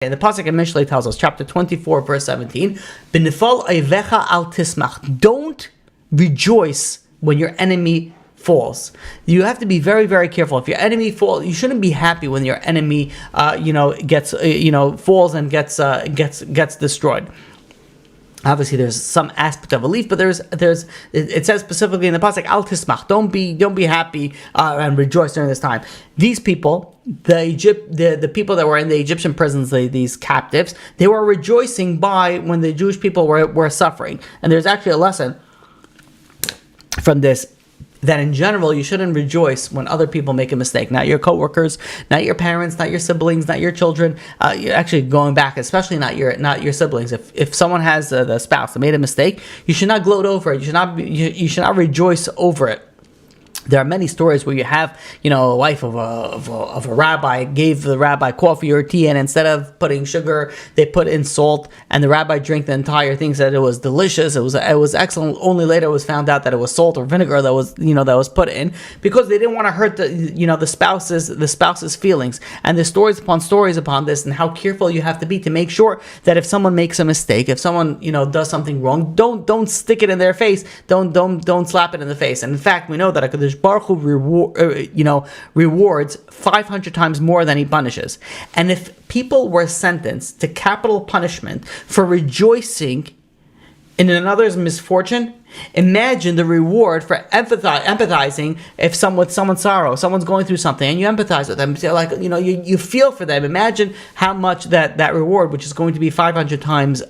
And the pasuk in Mishlei tells us, chapter 24, verse 17, "B'nifal oivecha al tismach." Don't rejoice when your enemy falls. You have to be very, very careful. If your enemy falls, you shouldn't be happy when your enemy, gets, falls and gets destroyed. Obviously, there's some aspect of relief, but it says specifically in the pasuk, "Al tismach." Don't be happy and rejoice during this time. These people, the people that were in the Egyptian prisons, these captives, they were rejoicing when the Jewish people were suffering. And there's actually a lesson from this, that in general you shouldn't rejoice when other people make a mistake. Not your coworkers, not your parents, not your siblings, not your children. You're actually going back, especially not your siblings. If someone has the spouse that made a mistake, you should not gloat over it. You should not rejoice over it. There are many stories where you have, a wife of a rabbi gave the rabbi coffee or tea, and instead of putting sugar, they put in salt, and the rabbi drank the entire thing, said it was delicious, it was excellent. Only later it was found out that it was salt or vinegar that was put in, because they didn't want to hurt the spouse's feelings. And there's stories upon this, and how careful you have to be to make sure that if someone makes a mistake, if someone does something wrong, don't stick it in their face, don't slap it in the face. And in fact, we know that HaKadosh Baruch Hu rewards 500 times more than he punishes. And if people were sentenced to capital punishment for rejoicing in another's misfortune, imagine the reward for empathizing with someone's sorrow. Someone's going through something and you empathize with them. You feel for them. Imagine how much that reward, which is going to be 500 times